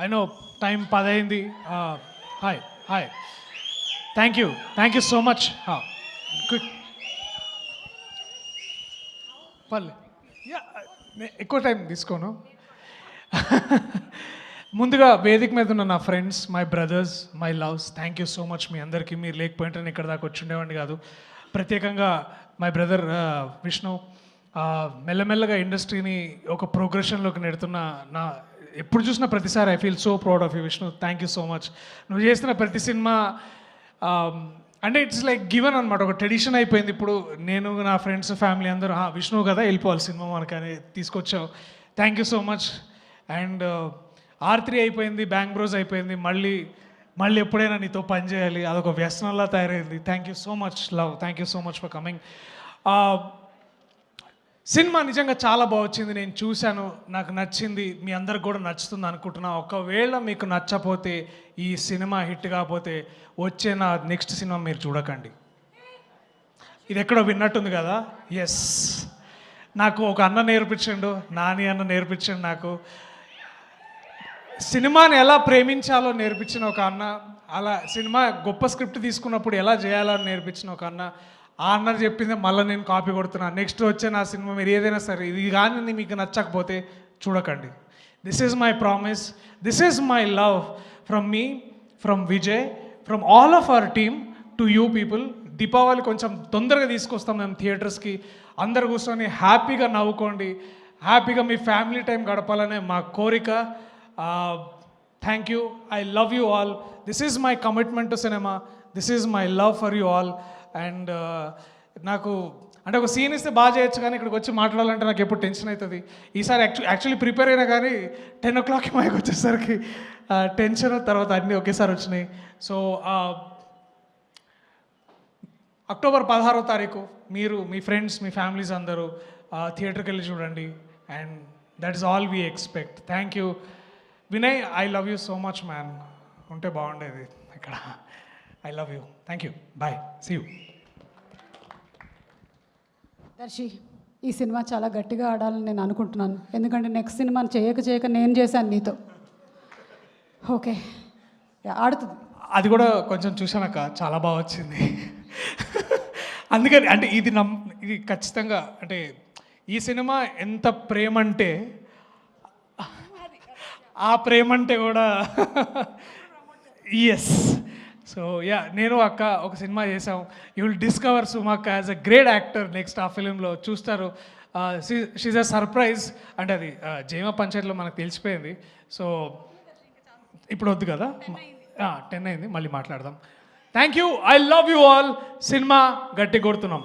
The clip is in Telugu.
ఐ నో టైం 10 అయింది. Hi hi, thank you so much. Quick పర్లే, ఎక్కువ టైం తీసుకోను. ముందుగా వేదిక మీద ఉన్న నా friends, my brothers, my loves, thank you so much. మీ అందరికీ, మీరు లేకపోయింటే నేను ఇక్కడ దాకా వచ్చి ఉండేవాడిని కాదు. ప్రత్యేకంగా మై బ్రదర్ విష్ణు, మెల్లమెల్లగా ఇండస్ట్రీని ఒక ప్రోగ్రెషన్లోకి నెడుతున్న నా, ఎప్పుడు చూసిన ప్రతిసారి I feel so proud of you Vishnu. Thank you so much. నువ్వు చేసిన ప్రతి సినిమా అంటే ఇట్స్ లైక్ గివెన్ అనమాట, ఒక ట్రెడిషన్ అయిపోయింది. ఇప్పుడు నేను, నా ఫ్రెండ్స్, ఫ్యామిలీ అందరూ విష్ణు కదా వెళ్ళిపోవాలి సినిమా మనకని తీసుకొచ్చావు. Thank you so much. And R3 అయిపోయింది, బ్యాంగ్ బ్రోస్ అయిపోయింది, మళ్ళీ ఎప్పుడైనా నీతో పని చేయాలి, అదొక వ్యసనంలా తయారైంది. Thank you so much love, thank you so much for coming. Cinema నిజంగా చాలా బాగా వచ్చింది, నేను చూశాను, నాకు నచ్చింది, మీ అందరికి కూడా నచ్చుతుంది అనుకుంటున్నా. ఒకవేళ మీకు నచ్చపోతే, ఈ సినిమా హిట్ కాకపోతే వచ్చే నా నెక్స్ట్ సినిమా మీరు చూడకండి. ఇది ఎక్కడో విన్నట్టుంది కదా. ఎస్, నాకు ఒక అన్న నేర్పించండు, నాని అన్న నేర్పించండు నాకు. సినిమాని ఎలా ప్రేమించాలో నేర్పించిన ఒక అన్న, అలా సినిమా గొప్ప స్క్రిప్ట్ తీసుకున్నప్పుడు ఎలా చేయాలో నేర్పించిన ఒక అన్న. ఆ అన్న చెప్పిందే మళ్ళీ నేను కాపీ కొడుతున్నాను. నెక్స్ట్ వచ్చే నా సినిమా మీరు ఏదైనా సరే, ఇది కానీ మీకు నచ్చకపోతే చూడకండి. This is my promise, this is my love from me, from Vijay, from all of our team to you people. Deepavali కొంచెం తొందరగా తీసుకొస్తాం మేము థియేటర్స్కి. అందరు కూర్చొని హ్యాపీగా నవ్వుకోండి, హ్యాపీగా మీ ఫ్యామిలీ టైం గడపాలనే మా కోరిక. Thank you, I love you all. This is my commitment to cinema, this is my love for you all. And నాకు అంటే ఒక సీన్ ఇస్తే బాగా చేయొచ్చు, కానీ ఇక్కడికి వచ్చి మాట్లాడాలంటే నాకు ఎప్పుడు టెన్షన్ అవుతుంది. ఈసారి యాక్చువల్లీ ప్రిపేర్ అయినా కానీ 10 o'clock మాకు వచ్చేసరికి టెన్షన్, తర్వాత అన్నీ ఒకేసారి వచ్చినాయి. సో అక్టోబర్ 16వ తారీఖు మీరు, మీ ఫ్రెండ్స్, మీ ఫ్యామిలీస్ అందరూ థియేటర్కి వెళ్ళి చూడండి. And that is all we expect. Thank you Vinay, I love you so much man. ఉంటే బాగుండేది ఇక్కడ. I love you, thank you, bye, see you. Darshi, ఈ సినిమా చాలా గట్టిగా ఆడాలని నేను అనుకుంటున్నాను, ఎందుకంటే నెక్స్ట్ సినిమా చేయక నేను చేశాను నీతో. ఓకే, ఆడుతుంది. అది కూడా కొంచెం చూసానక్క, చాలా బాగా వచ్చింది. అందుకని అంటే ఇది ఖచ్చితంగా అంటే ఈ సినిమా ఎంత ప్రేమ అంటే, ఆ ప్రేమ అంటే కూడా ఎస్. సో యా, నేను అక్క ఒక సినిమా చేసాం. యూ విల్ డిస్కవర్ సుమక్క as a great actor next. ఆ ఫిలింలో చూస్తారు. She's a surprise. అంటే అది జైమ పంచాయతీలో మనకు తెలిసిపోయింది. సో ఇప్పుడు వద్దు కదా, 10 అయింది, మళ్ళీ మాట్లాడదాం. Thank you, I love you all. Cinema గట్టి కొడుతున్నాం.